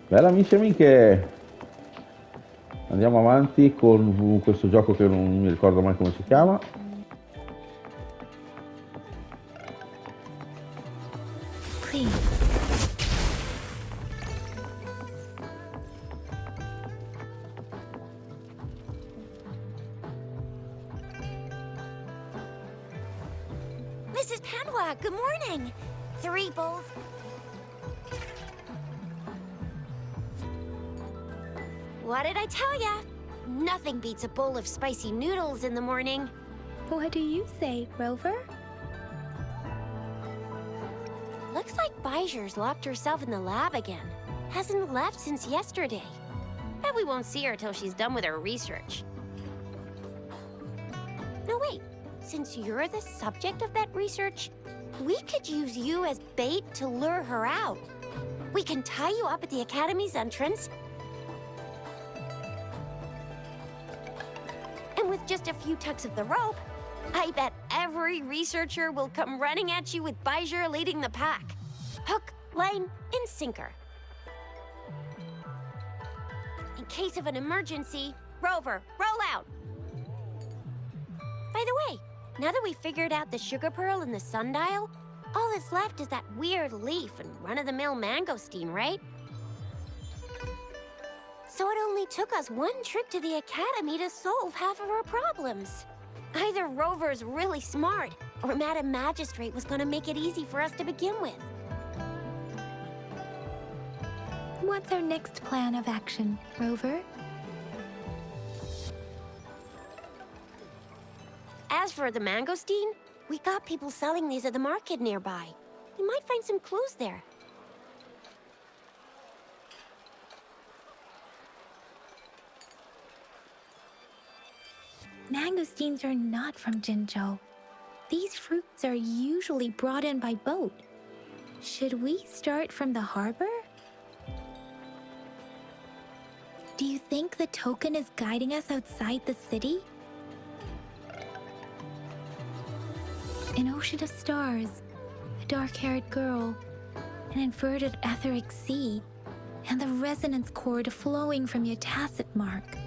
Bella amici e amiche, andiamo avanti con questo gioco che non mi ricordo mai come si chiama. Mrs. Panwa, good morning. 3 bowls. What did I tell ya? Nothing beats a bowl of spicy noodles in the morning. What do you say, Rover? Looks like Bijur's locked herself in the lab again. Hasn't left since yesterday. Bet we won't see her till she's done with her research. No, wait. Since you're the subject of that research, we could use you as bait to lure her out. We can tie you up at the Academy's entrance, and with just a few tugs of the rope, I bet every researcher will come running at you with Bijur leading the pack. Hook, line, and sinker. In case of an emergency, Rover, roll out. By the way, now that we've figured out the sugar pearl and the sundial, all that's left is that weird leaf and run-of-the-mill mangosteen, right? So it only took us one trip to the Academy to solve half of our problems. Either Rover's really smart, or Madam Magistrate was gonna make it easy for us to begin with. What's our next plan of action, Rover? As for the mangosteen, we got people selling these at the market nearby. We might find some clues there. Mangosteens are not from Jinzhou. These fruits are usually brought in by boat. Should we start from the harbor? Do you think the token is guiding us outside the city? An ocean of stars, a dark-haired girl, an inverted etheric sea, and the resonance cord flowing from your tacit mark.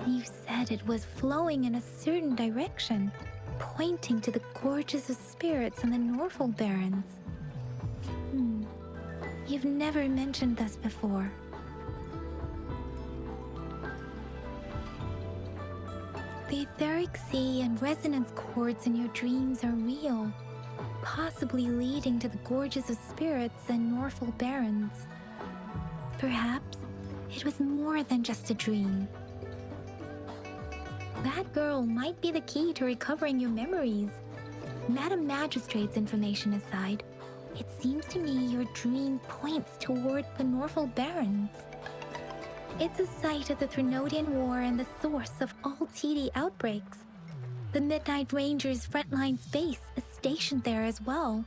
You said it was flowing in a certain direction, pointing to the gorges of spirits and the Norfolk Barrens. You've never mentioned this before. The etheric sea and resonance cords in your dreams are real, possibly leading to the gorges of spirits and Norfolk Barrens. Perhaps it was more than just a dream. That girl might be the key to recovering your memories. Madam Magistrate's information aside, it seems to me your dream points toward the Norfolk Barrens. It's a site of the Threnodian War and the source of all TD outbreaks. The Midnight Rangers' frontline base is stationed there as well.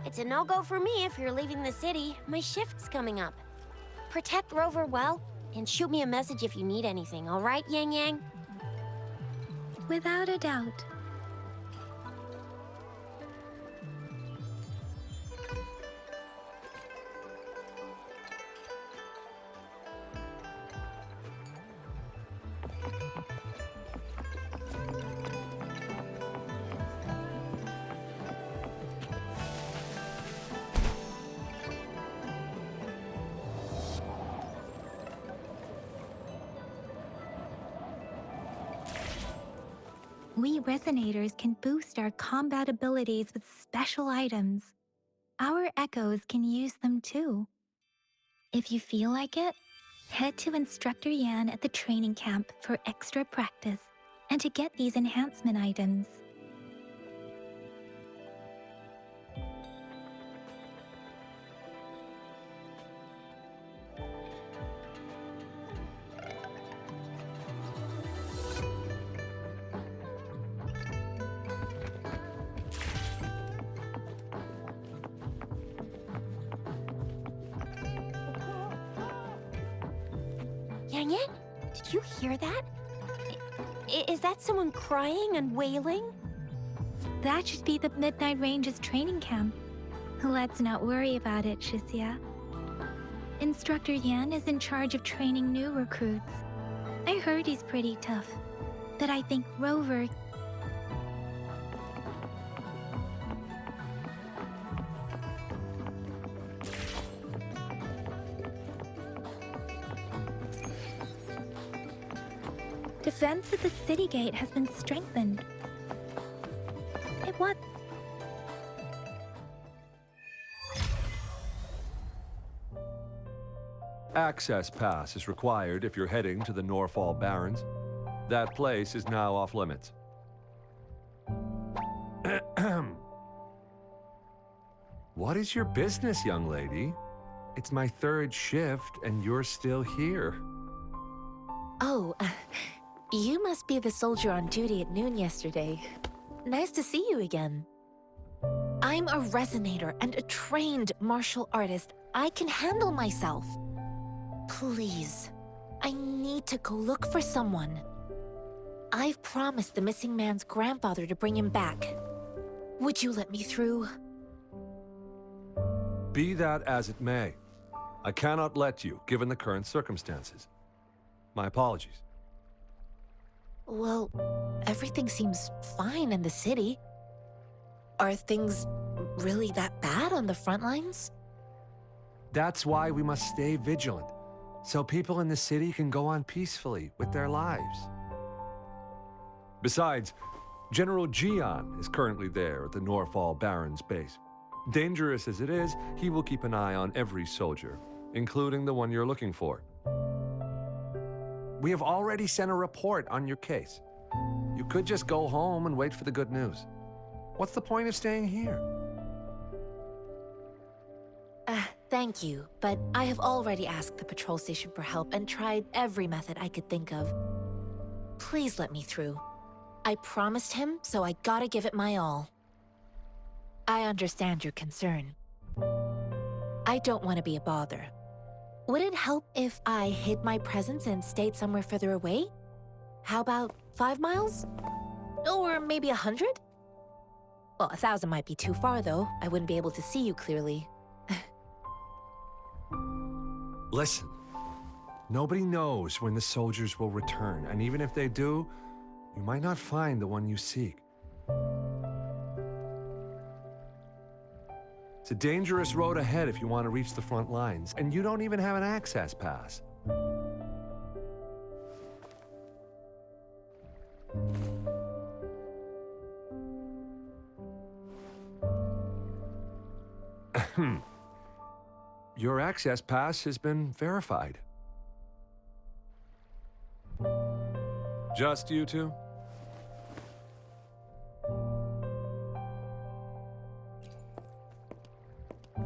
It's a no-go for me if you're leaving the city. My shift's coming up. Protect Rover well, and shoot me a message if you need anything, all right, Yang Yang? Without a doubt. We Resonators can boost our combat abilities with special items. Our Echoes can use them too. If you feel like it, head to Instructor Yan at the training camp for extra practice and to get these enhancement items. Yang Yang, did you hear that? Is that someone crying and wailing? That should be the Midnight Range's training camp. Let's not worry about it, Shisia. Instructor Yan is in charge of training new recruits. I heard he's pretty tough, but I think Rover... Defense at the city gate has been strengthened. It what? Access pass is required if you're heading to the Norfall Barrens. That place is now off limits. What is your business, young lady? It's my third shift and you're still here. Oh, you must be the soldier on duty at noon yesterday. Nice to see you again. I'm a resonator and a trained martial artist. I can handle myself. Please, I need to go look for someone. I've promised the missing man's grandfather to bring him back. Would you let me through? Be that as it may, I cannot let you, given the current circumstances. My apologies. Well, everything seems fine in the city. Are things really that bad on the front lines? That's why we must stay vigilant, so people in the city can go on peacefully with their lives. Besides, General Jian is currently there at the Norfall Barrens base. Dangerous as it is, he will keep an eye on every soldier, including the one you're looking for. We have already sent a report on your case. You could just go home and wait for the good news. What's the point of staying here? Thank you, but I have already asked the patrol station for help and tried every method I could think of. Please let me through. I promised him, so I gotta give it my all. I understand your concern. I don't want to be a bother. Would it help if I hid my presence and stayed somewhere further away? How about 5 miles? Or maybe 100? Well, 1,000 might be too far, though. I wouldn't be able to see you clearly. Listen, nobody knows when the soldiers will return, and even if they do, you might not find the one you seek. It's a dangerous road ahead if you want to reach the front lines, and you don't even have an access pass. Your access pass has been verified. Just you two?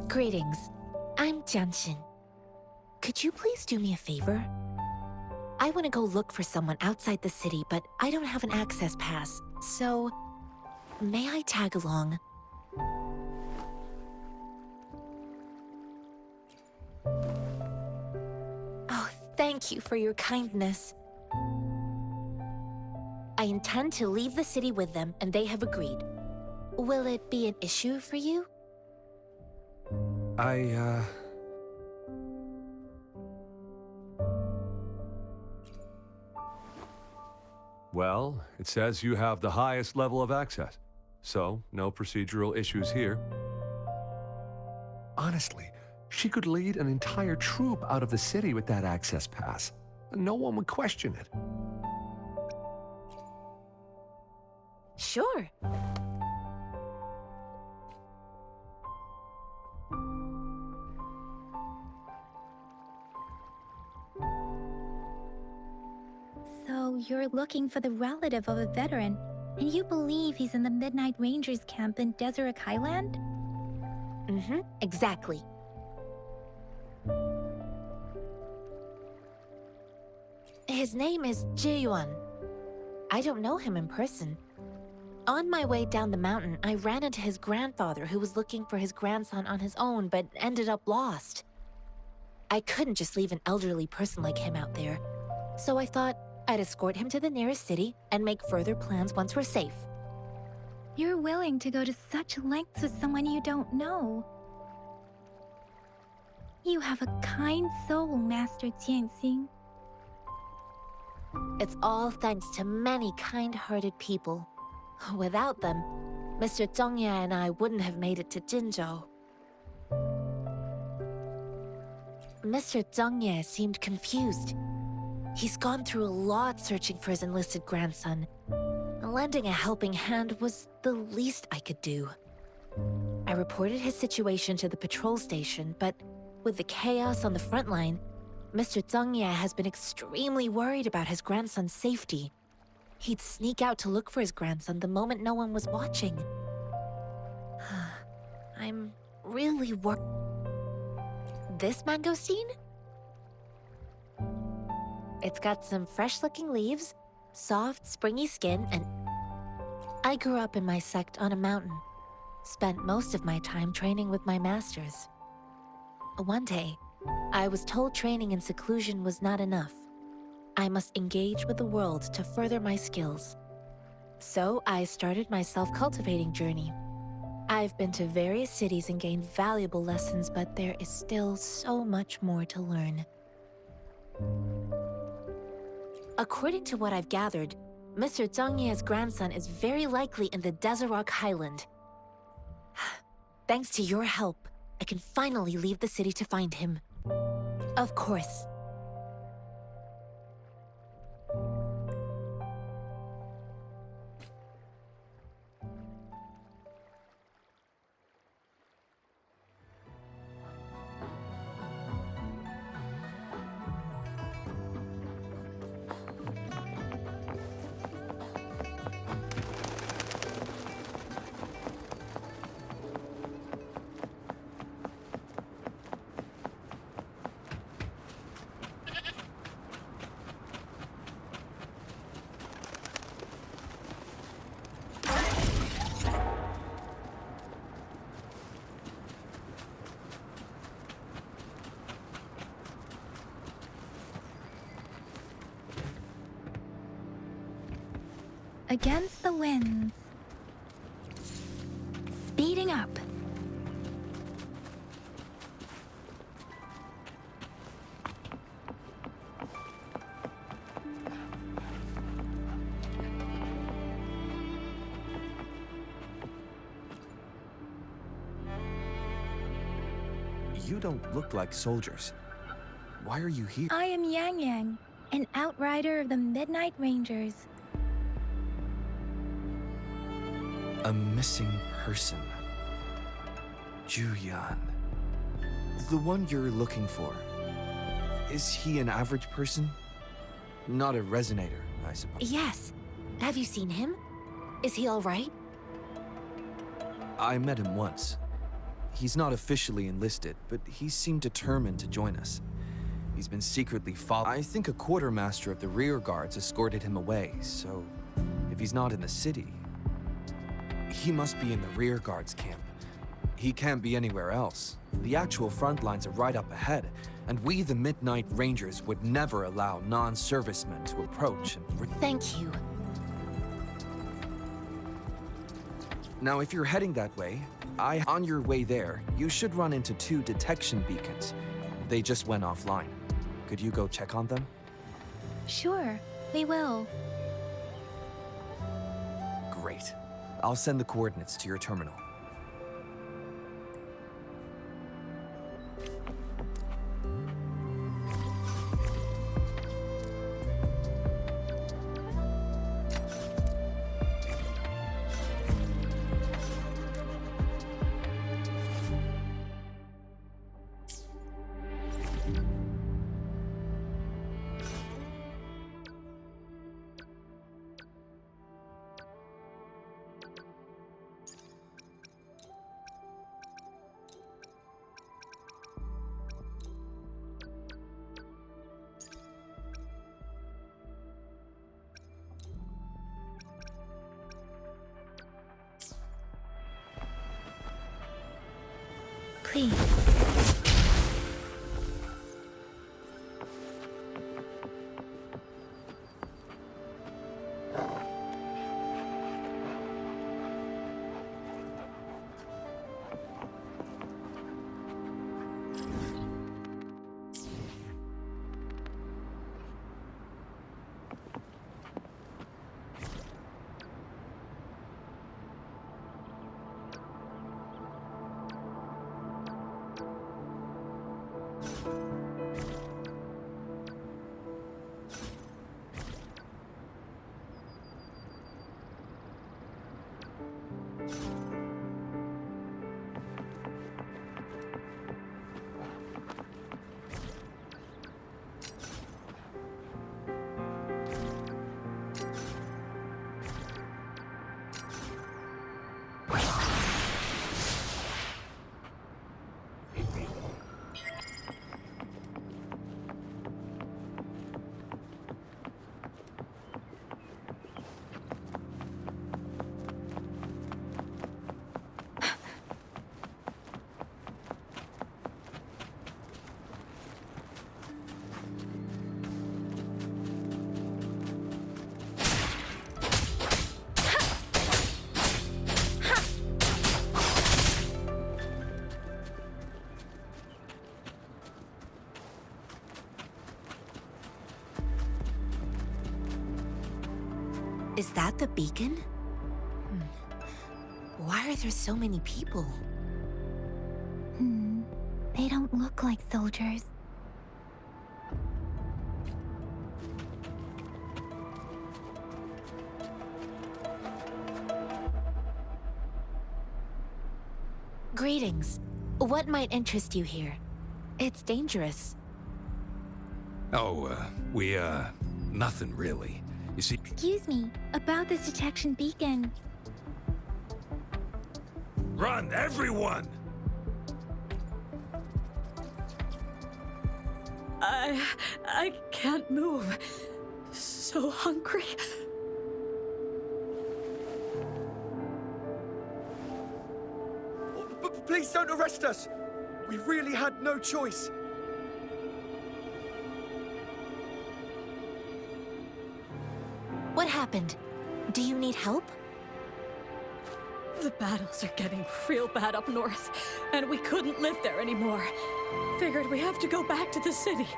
Greetings. I'm Jianshin. Could you please do me a favor? I want to go look for someone outside the city, but I don't have an access pass, so may I tag along? Oh, thank you for your kindness. I intend to leave the city with them, and they have agreed. Will it be an issue for you? Well, it says you have the highest level of access, so no procedural issues here. Honestly, she could lead an entire troop out of the city with that access pass. No one would question it. Sure. So you're looking for the relative of a veteran, and you believe he's in the Midnight Rangers camp in Deseret Highland? Mm-hmm, exactly. His name is Jae-yuan. I don't know him in person. On my way down the mountain, I ran into his grandfather who was looking for his grandson on his own but ended up lost. I couldn't just leave an elderly person like him out there, so I thought I'd escort him to the nearest city and make further plans once we're safe. You're willing to go to such lengths with someone you don't know. You have a kind soul, Master Jianxing. It's all thanks to many kind-hearted people. Without them, Mr. Zhongye and I wouldn't have made it to Jinzhou. Mr. Zhongye seemed confused. He's gone through a lot searching for his enlisted grandson. Lending a helping hand was the least I could do. I reported his situation to the patrol station, but with the chaos on the front line, Mr. Zhongye has been extremely worried about his grandson's safety. He'd sneak out to look for his grandson the moment no one was watching. I'm really worried. This mangosteen? It's got some fresh-looking leaves, soft, springy skin, and... I grew up in my sect on a mountain. Spent most of my time training with my masters. One day, I was told training in seclusion was not enough. I must engage with the world to further my skills. So I started my self-cultivating journey. I've been to various cities and gained valuable lessons, but there is still so much more to learn. According to what I've gathered, Mr. Zhongye's grandson is very likely in the Desert Highland. Thanks to your help, I can finally leave the city to find him. Of course. Against the winds. Speeding up. You don't look like soldiers. Why are you here? I am Yang Yang, an outrider of the Midnight Rangers. A missing person. Juyan. The one you're looking for. Is he an average person? Not a resonator, I suppose. Yes. Have you seen him? Is he all right? I met him once. He's not officially enlisted, but he seemed determined to join us. He's been secretly followed. I think a quartermaster of the rear guards escorted him away, so if he's not in the city, he must be in the rear guards camp. He can't be anywhere else. The actual front lines are right up ahead, and we, the Midnight Rangers, would never allow non-servicemen to approach and... Thank you. Now, if you're heading that way, on your way there, you should run into 2 detection beacons. They just went offline. Could you go check on them? Sure, we will. Great. I'll send the coordinates to your terminal. Please. Is that the beacon? Why are there so many people? They don't look like soldiers. Greetings. What might interest you here? It's dangerous. Oh, nothing really. You see, Excuse me, about this detection beacon. run, everyone! I can't move. So hungry. Please don't arrest us! We really had no choice. What happened? Do you need help? The battles are getting real bad up north, and we couldn't live there anymore. Figured we have to go back to the city.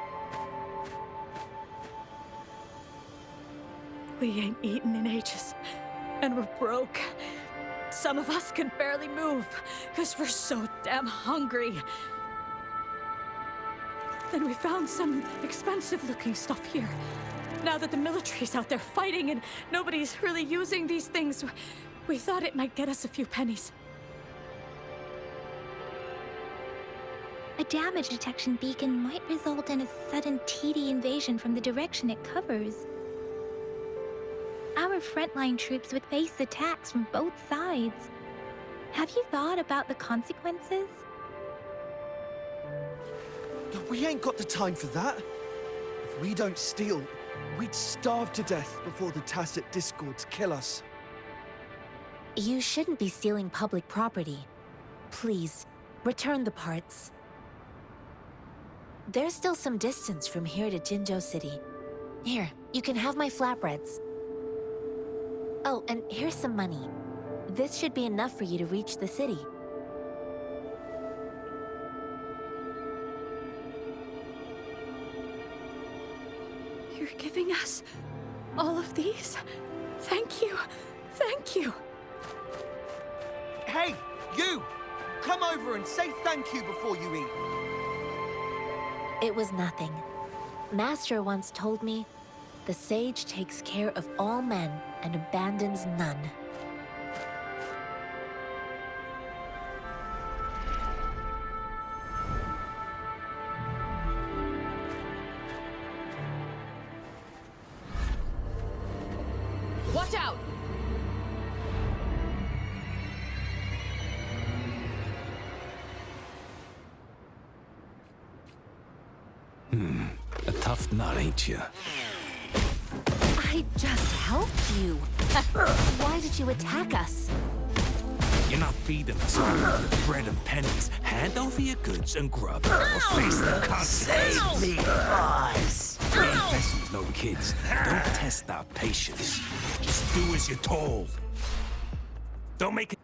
We ain't eaten in ages, and we're broke. Some of us can barely move, because we're so damn hungry. Then we found some expensive-looking stuff here. Now that the military's out there fighting and nobody's really using these things, we thought it might get us a few pennies. A damage detection beacon might result in a sudden TD invasion from the direction it covers. Our frontline troops would face attacks from both sides. Have you thought about the consequences? We ain't got the time for that. If we don't steal, we'd starve to death before the Tacit Discords kill us. You shouldn't be stealing public property. Please, return the parts. There's still some distance from here to Jinzhou City. Here, you can have my flatbreads. Oh, and here's some money. This should be enough for you to reach the city. You're giving us all of these? Thank you. Thank you. Hey, you! Come over and say thank you before you eat. It was nothing. Master once told me, the sage takes care of all men and abandons none. Watch out! A tough nut, ain't you? I just helped you. Why did you attack us? You're not feeding us bread and pennies. Hand over your goods and grub, or face the consequences. Save me, boss! We ain't messing with no kids. Don't test our patience. Just do as you're told. Don't make it.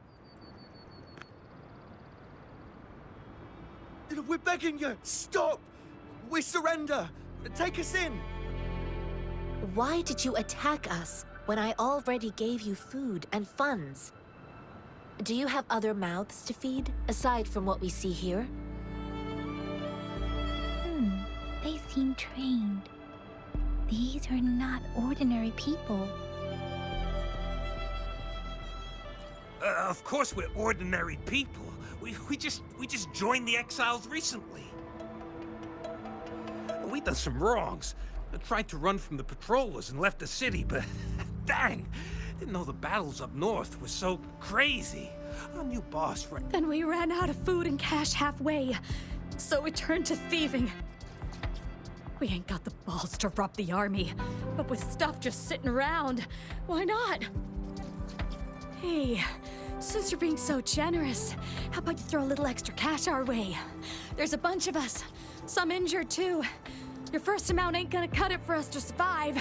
We're begging you, stop! We surrender! Take us in! Why did you attack us when I already gave you food and funds? Do you have other mouths to feed, aside from what we see here? They seem trained. These are not ordinary people. Of course we're ordinary people. We just joined the exiles recently. We done some wrongs. I tried to run from the patrollers and left the city, but dang, didn't know the battles up north were so crazy. Our new boss Then we ran out of food and cash halfway, so we turned to thieving. We ain't got the balls to rob the army, but with stuff just sitting around, why not? Hey, since you're being so generous, how about you throw a little extra cash our way? There's a bunch of us, some injured too. Your first amount ain't gonna cut it for us to survive.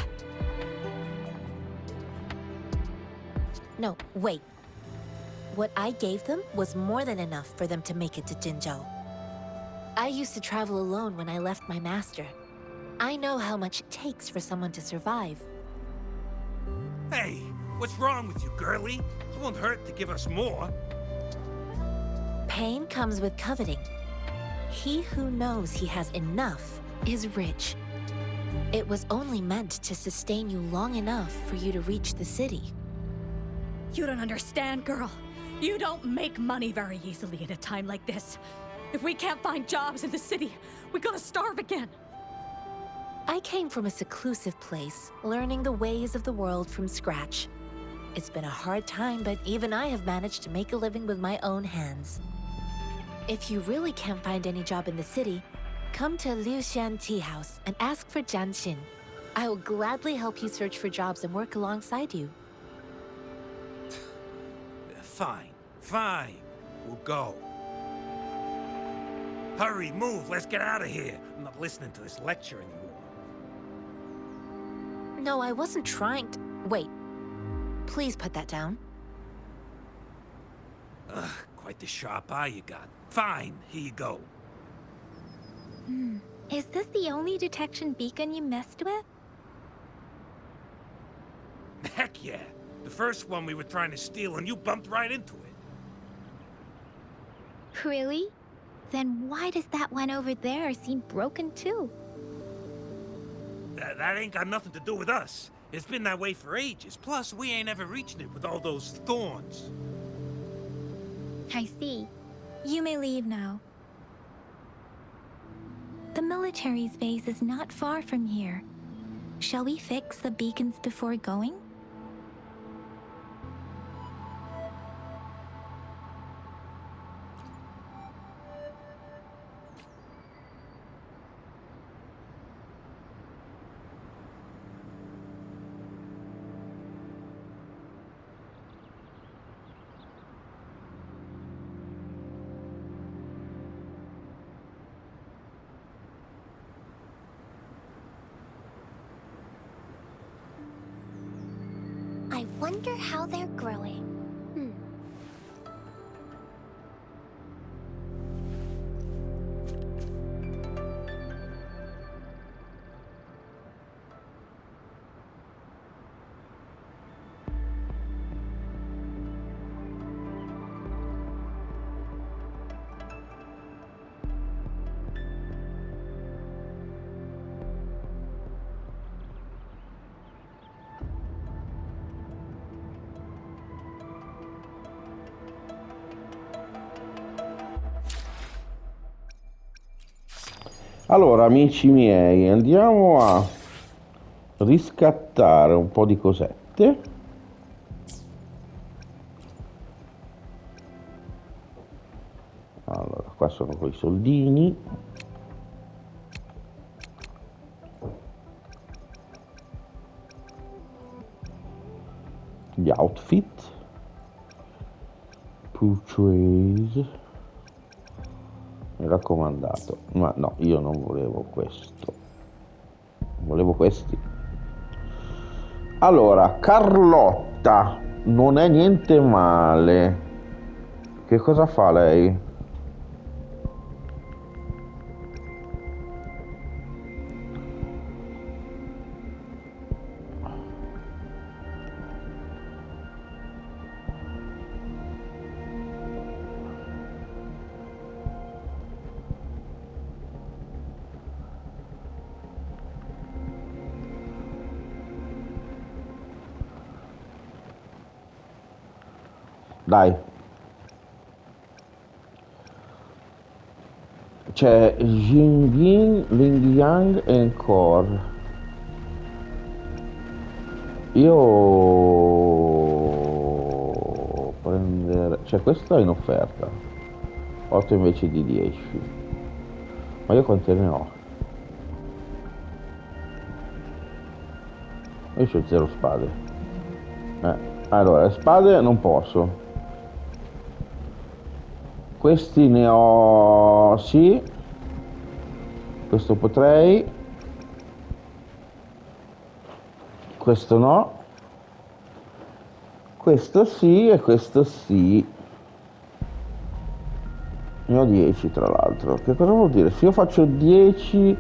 No, wait. What I gave them was more than enough for them to make it to Jinzhou. I used to travel alone when I left my master. I know how much it takes for someone to survive. Hey, What's wrong with you, girlie? It won't hurt to give us more. Pain comes with coveting. He who knows he has enough is rich. It was only meant to sustain you long enough for you to reach the city. You don't understand, girl. You don't make money very easily at a time like this. If we can't find jobs in the city, we're gonna starve again. I came from a seclusive place, learning the ways of the world from scratch. It's been a hard time, but even I have managed to make a living with my own hands. If you really can't find any job in the city, come to Liu Xian Tea House and ask for Jian Xin. I will gladly help you search for jobs and work alongside you. Fine. We'll go. Hurry, move, let's get out of here. I'm not listening to this lecture anymore. No, I wasn't trying to... Wait. Please put that down. Ugh, quite the sharp eye you got. Fine, here you go. Is this the only detection beacon you messed with? Heck yeah. The first one we were trying to steal and you bumped right into it. Really? Then why does that one over there seem broken too? That ain't got nothing to do with us. It's been that way for ages. Plus, we ain't ever reaching it with all those thorns. I see. You may leave now. The military's base is not far from here. Shall we fix the beacons before going? I wonder how they're growing. Allora, amici miei, andiamo a riscattare un po' di cosette. Allora, qua sono quei soldini. Gli outfit. Purchase. Mi raccomandato, ma no, io non volevo questo, volevo questi. Allora, Carlotta non è niente male. Che cosa fa lei? Dai. C'è Jinbin, Ling Yang e Encore. Io prendere... Cioè questo è in offerta. 8 invece di 10. Ma io quante ne ho? Io c'ho 0 spade. Allora, spade non posso. Questi ne ho, sì, questo potrei, questo no, questo sì e questo sì. Ne ho 10 tra l'altro. Che cosa vuol dire? Se io faccio 10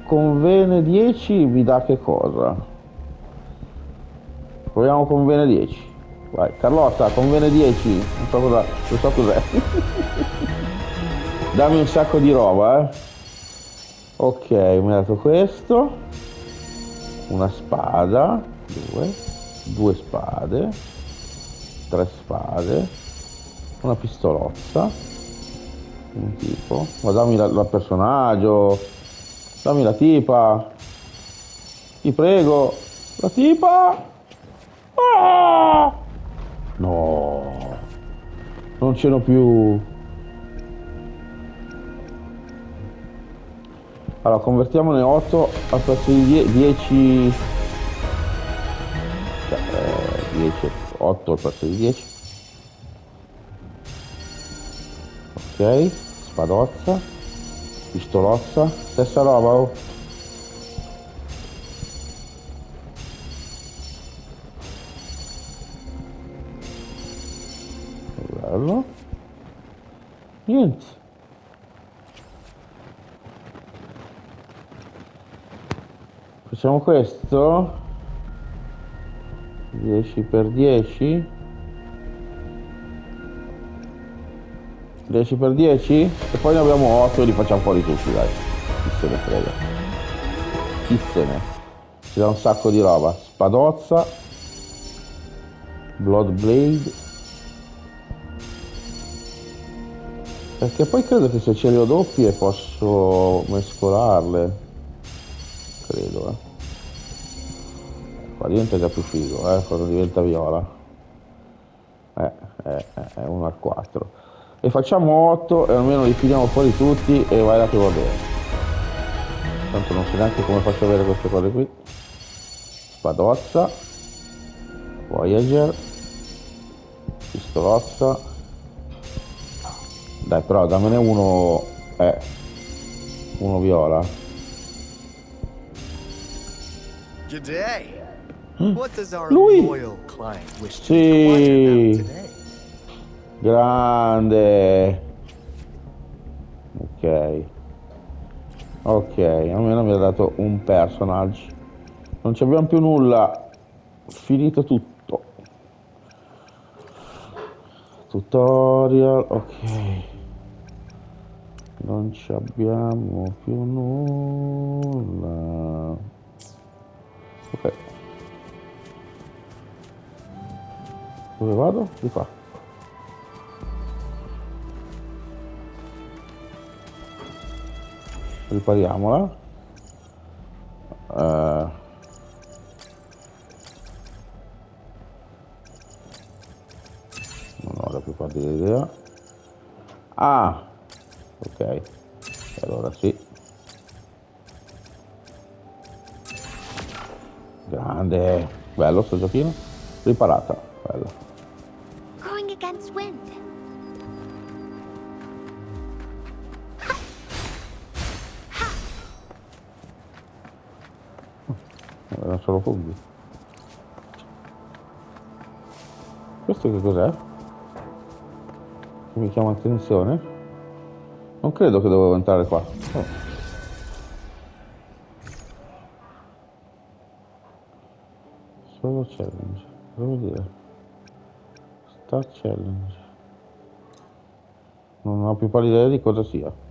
con Vene 10 mi dà che cosa? Proviamo con bene 10. Vai, Carlotta, con bene 10. Non so cosa, non so cos'è. Dammi un sacco di roba, eh. Ok, mi ha dato questo. Una spada. Due spade. 3 spade. Una pistolozza. Un tipo. Ma dammi la personaggio. Dammi la tipa. Ti prego. La tipa. Ah! No. Non ce n'ho più. Allora, convertiamone 8 al prezzo di 10. Cioè, 10, 8 al prezzo di 10. Ok, spadozza, pistolozza, stessa roba, oh. Bello. Niente. Facciamo questo. 10 per 10. 10 per 10 e poi ne abbiamo 8 e li facciamo fuori tutti, dai. Chi se ne frega. Chi se ne. Ci dà un sacco di roba. Spadozza. Blood Blade. Perché poi credo che se ce le ho doppie posso mescolarle. Credo, Qua diventa già più figo, quando diventa viola. È 1 al 4. E facciamo 8 e almeno li tiriamo fuori tutti e vai là che va bene. Tanto non so neanche come faccio a avere queste cose qui. Spadozza. Voyager. Pistolozza. Dai, però dammene uno. Uno viola. G'day. What does our Lui. loyal client wish to inquire about Sì. today? Grande. Ok, almeno mi ha dato un personaggio. Non ci abbiamo più nulla. Finito tutto. Tutorial, ok. Non ci abbiamo più nulla. Ok. Dove vado? Di qua. Ripariamola. Non ho la più pallida idea. Ah, ok. E allora sì. Grande. Bello sto giochino. Riparata. Bello. Going against wind. Erano solo funghi. Questo che cos'è? Che mi chiama attenzione? Non credo che dovevo entrare qua. Solo challenge. Cosa vuol dire? Start challenge. Non ho più pallida idea di cosa sia.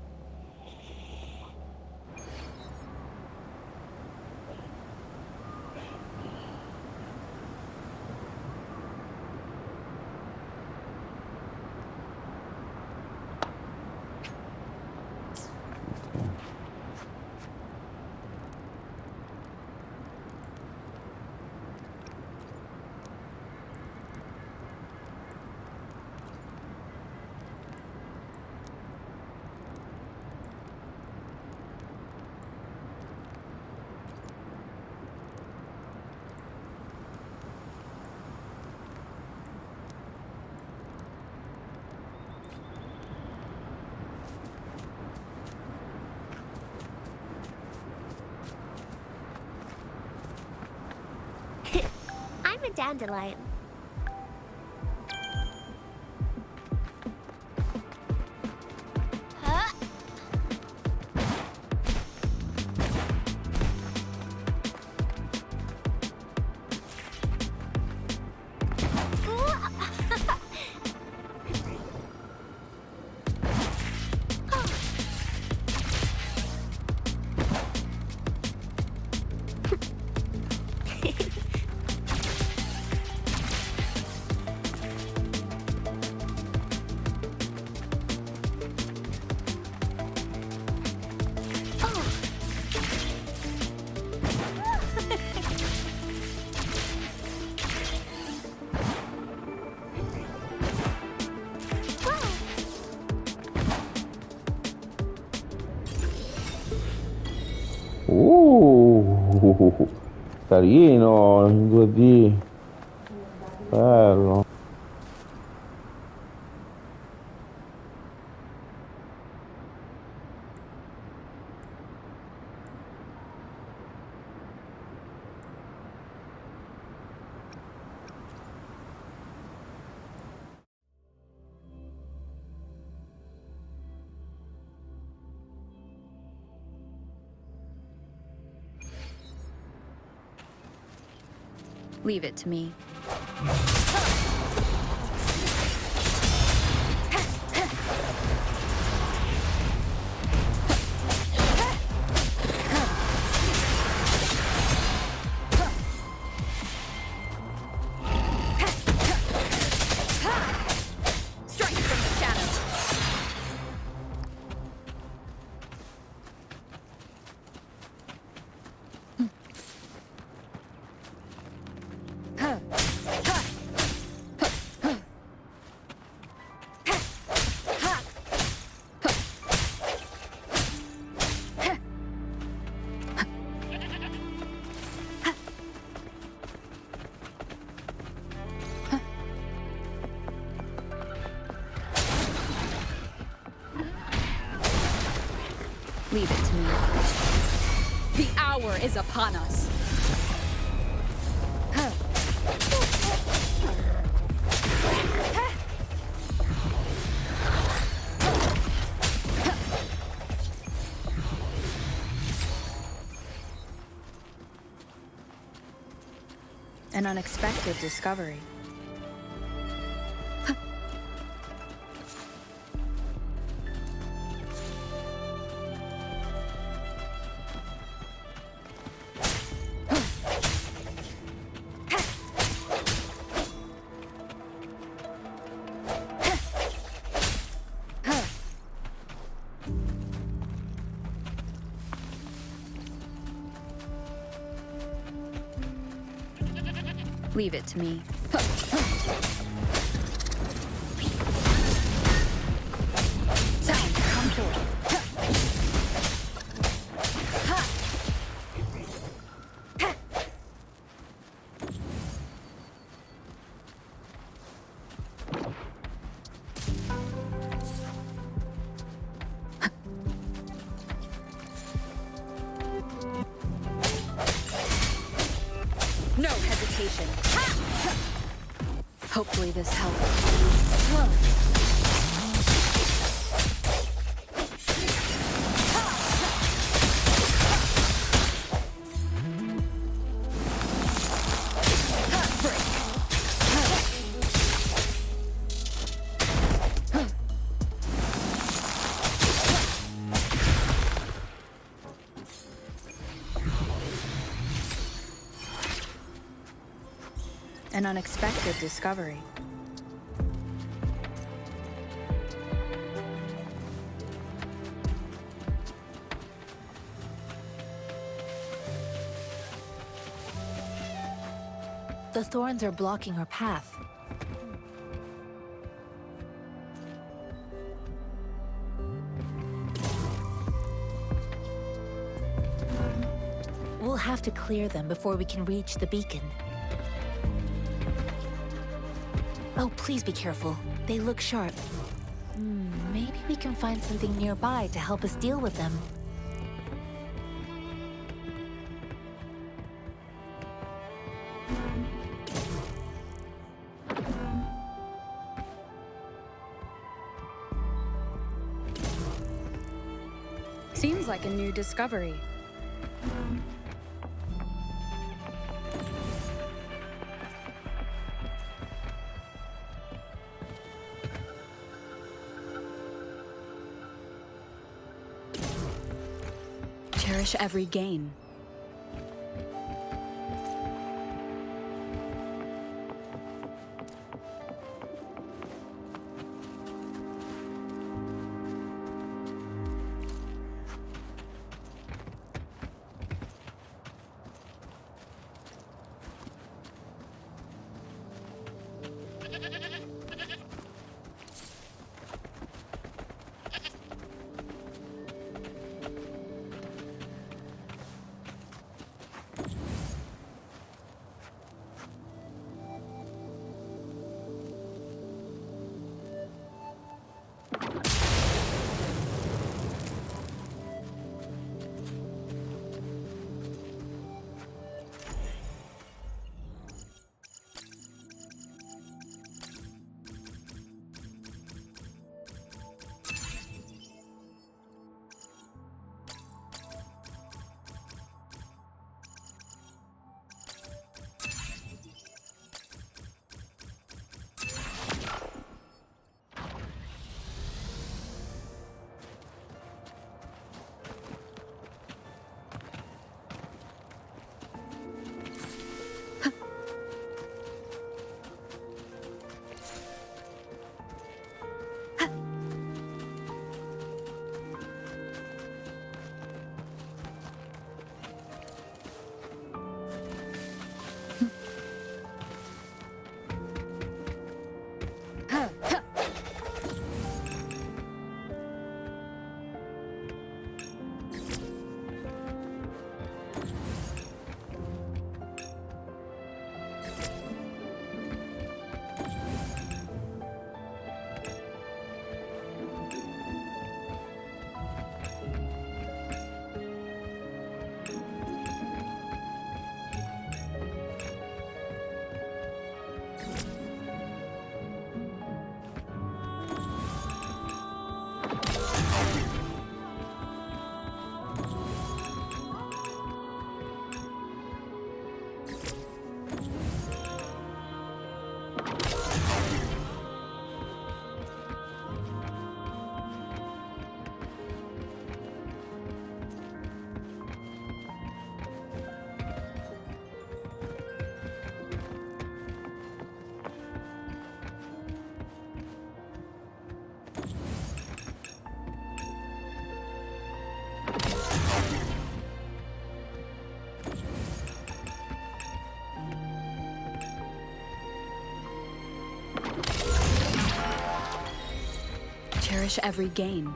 I'm a dandelion. Huh? Carino, in 2D. Bello. Leave it to me. Strike from the shadows. Leave it to me. The hour is upon us. An unexpected discovery. Leave it to me. Sound, come forth. No hesitation. Hopefully this helps. An unexpected discovery. The thorns are blocking our path. We'll have to clear them before we can reach the beacon. Oh, please be careful. They look sharp. Maybe we can find something nearby to help us deal with them. Seems like a new discovery. Cherish every gain. cherish every gain.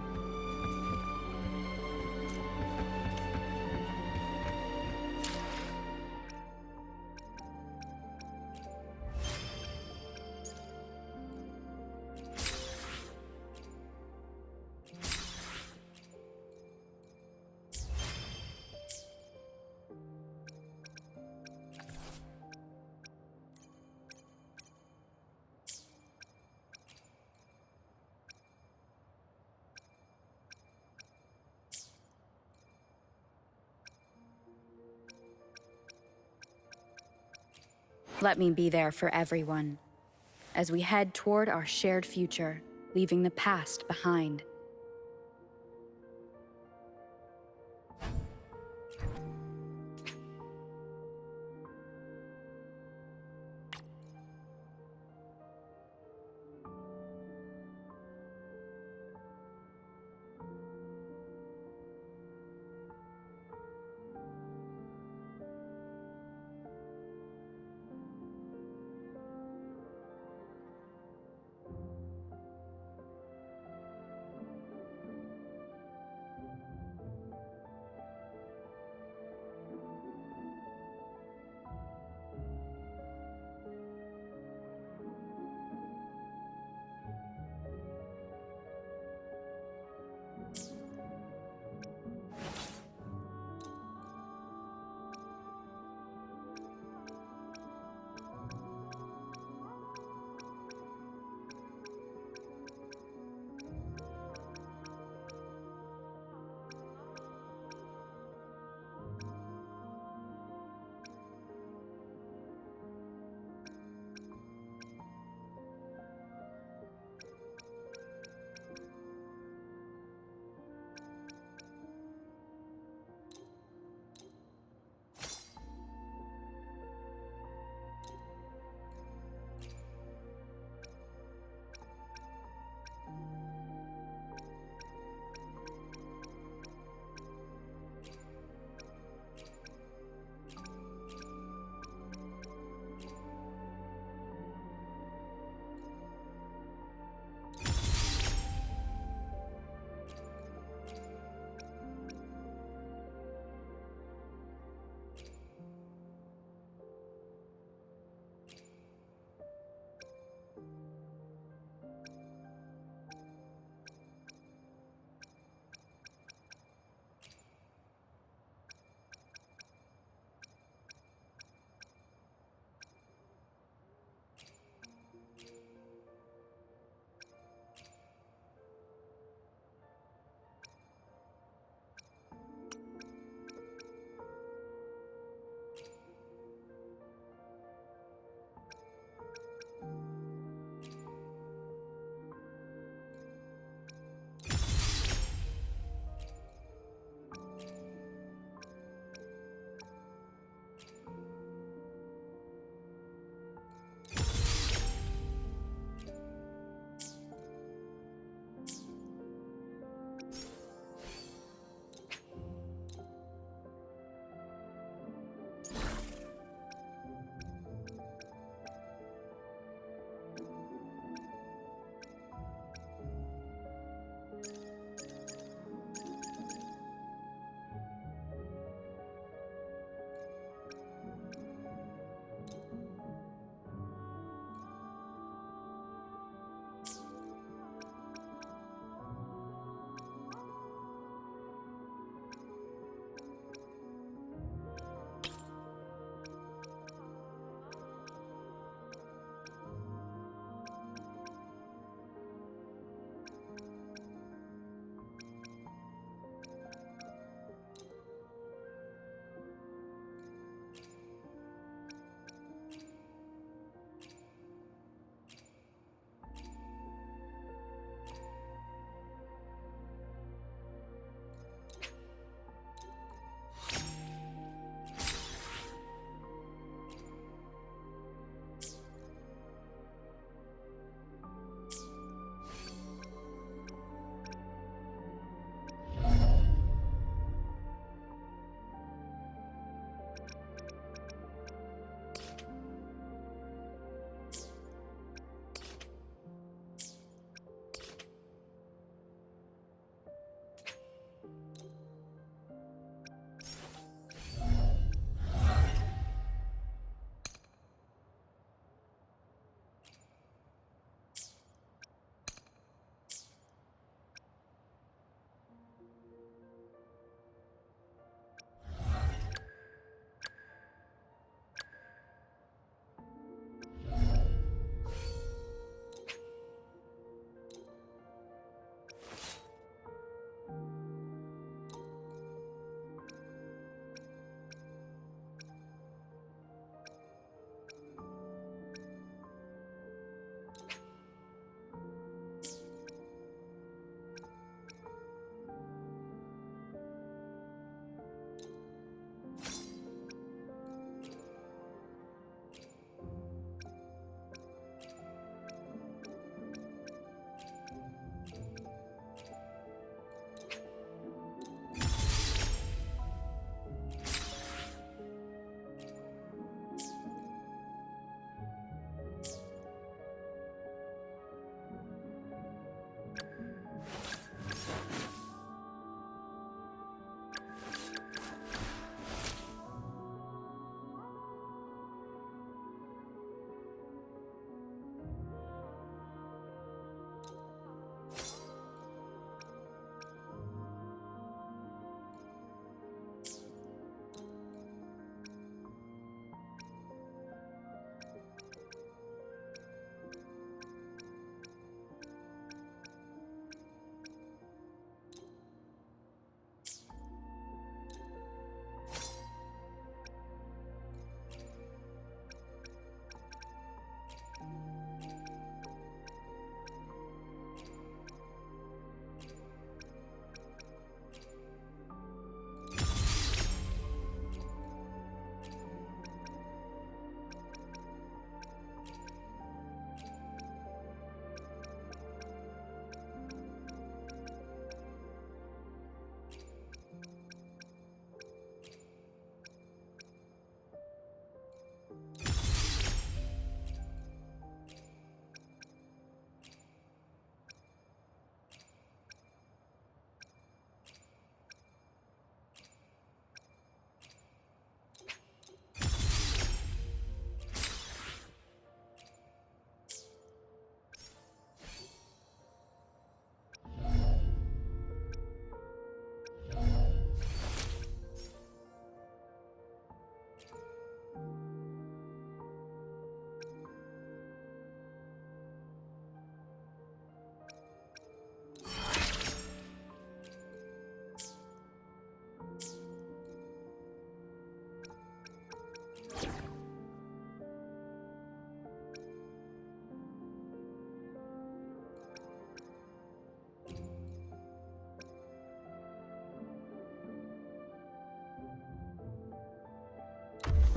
Let me be there for everyone, as we head toward our shared future, leaving the past behind.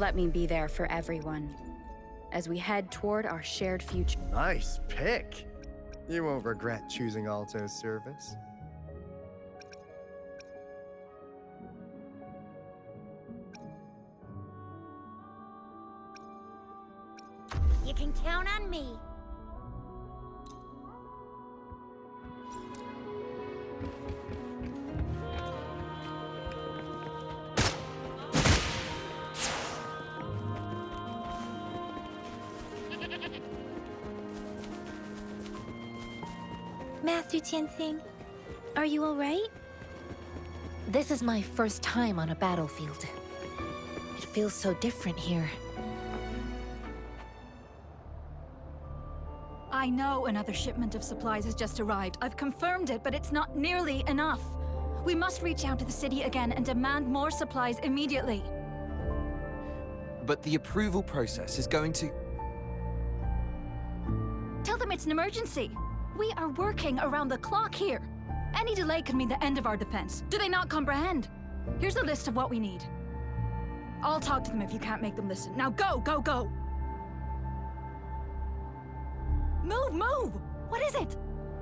Let me be there for everyone as we head toward our shared future. Nice pick. You won't regret choosing Alto's service. You can count on me. Master Tianxing, are you all right? This is my first time on a battlefield. It feels so different here. I know another shipment of supplies has just arrived. I've confirmed it, but it's not nearly enough. We must reach out to the city again and demand more supplies immediately. But the approval process is going to... Tell them it's an emergency. We are working around the clock here. Any delay could mean the end of our defense. Do they not comprehend? Here's a list of what we need. I'll talk to them if you can't make them listen. Now go, go, go! Move, move! What is it?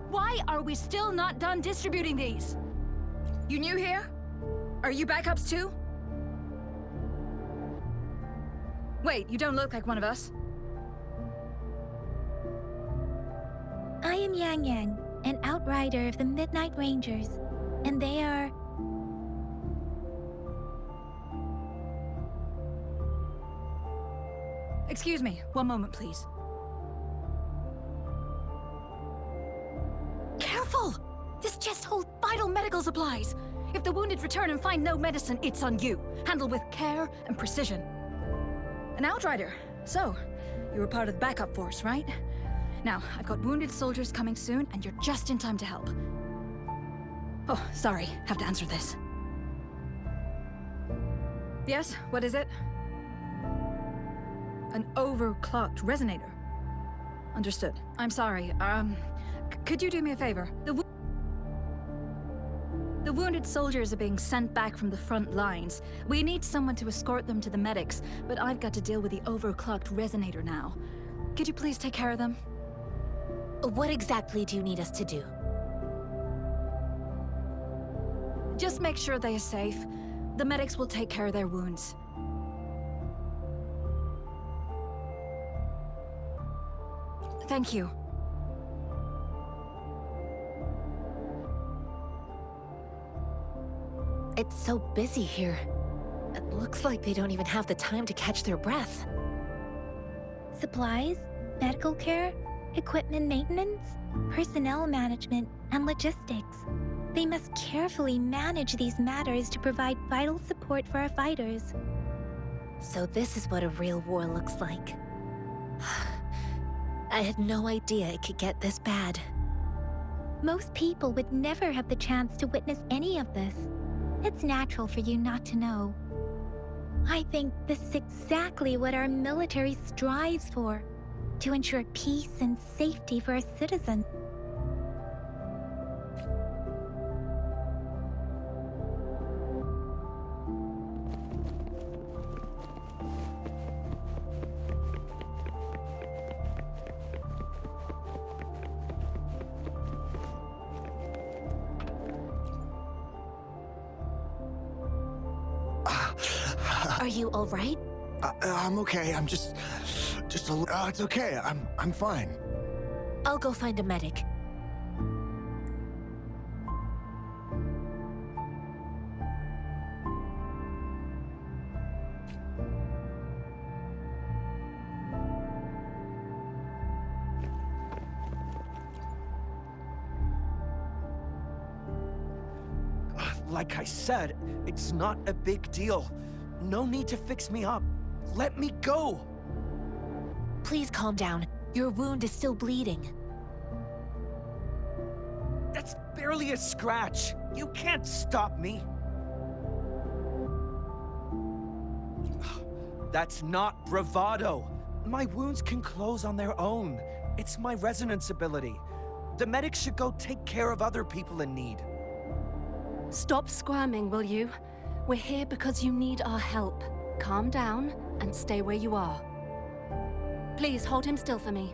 Why are we still not done distributing these? You new here? Are you backups too? Wait, you don't look like one of us. I am Yang Yang, an outrider of the Midnight Rangers, and they are... Excuse me, one moment, please. Careful! This chest holds vital medical supplies. If the wounded return and find no medicine, it's on you. Handle with care and precision. An outrider. So, you were part of the backup force, right? Now, I've got wounded soldiers coming soon, and you're just in time to help. Oh, sorry. Have to answer this. Yes, what is it? An overclocked resonator. Understood. I'm sorry. Could you do me a favor? The wounded soldiers are being sent back from the front lines. We need someone to escort them to the medics, but I've got to deal with the overclocked resonator now. Could you please take care of them? What exactly do you need us to do? Just make sure they are safe. The medics will take care of their wounds. Thank you. It's so busy here. It looks like they don't even have the time to catch their breath. Supplies, medical care, equipment maintenance, personnel management, and logistics. They must carefully manage these matters to provide vital support for our fighters. So this is what a real war looks like. I had no idea it could get this bad. Most people would never have the chance to witness any of this. It's natural for you not to know. I think this is exactly what our military strives for, to ensure peace and safety for our citizens. Are you all right? I'm okay. I'm just a it's okay. I'm fine. I'll go find a medic. Like I said, it's not a big deal. No need to fix me up. Let me go! Please calm down. Your wound is still bleeding. That's barely a scratch. You can't stop me. That's not bravado. My wounds can close on their own. It's my resonance ability. The medics should go take care of other people in need. Stop squirming, will you? We're here because you need our help. calm down and stay where you are. Please hold him still for me.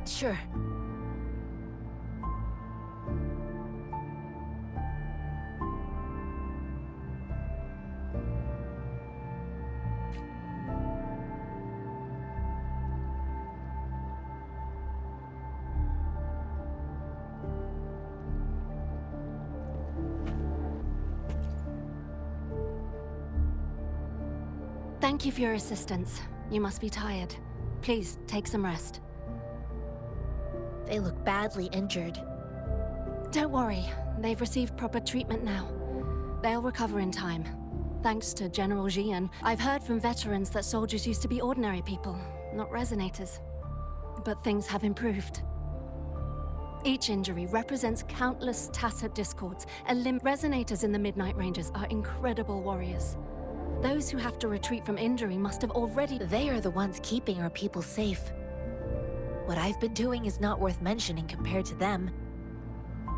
Sure. Thank you for your assistance. You must be tired. Please, take some rest. They look badly injured. Don't worry, they've received proper treatment now. They'll recover in time. Thanks to General Jian, I've heard from veterans that soldiers used to be ordinary people, not resonators. But things have improved. Each injury represents countless tacit discords. Resonators in the Midnight Rangers are incredible warriors. Those who have to retreat from injury must have already— They are the ones keeping our people safe. What I've been doing is not worth mentioning compared to them.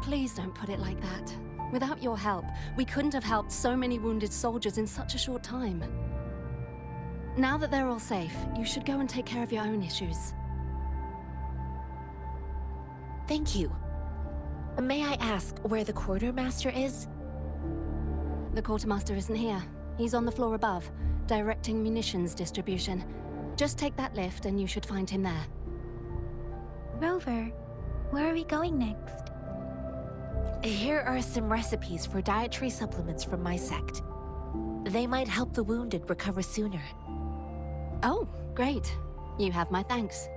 Please don't put it like that. Without your help, we couldn't have helped so many wounded soldiers in such a short time. Now that they're all safe, you should go and take care of your own issues. Thank you. May I ask where the quartermaster is? The quartermaster isn't here. He's on the floor above, directing munitions distribution. Just take that lift and you should find him there. Rover, where are we going next? Here are some recipes for dietary supplements from my sect. They might help the wounded recover sooner. Oh, great. You have my thanks.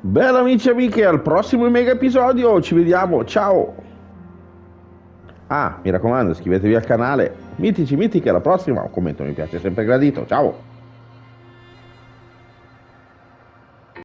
Bene amici e amiche, al prossimo mega episodio, ci vediamo, ciao! Ah, mi raccomando, iscrivetevi al canale, mitici, alla prossima, un commento mi piace sempre gradito, ciao!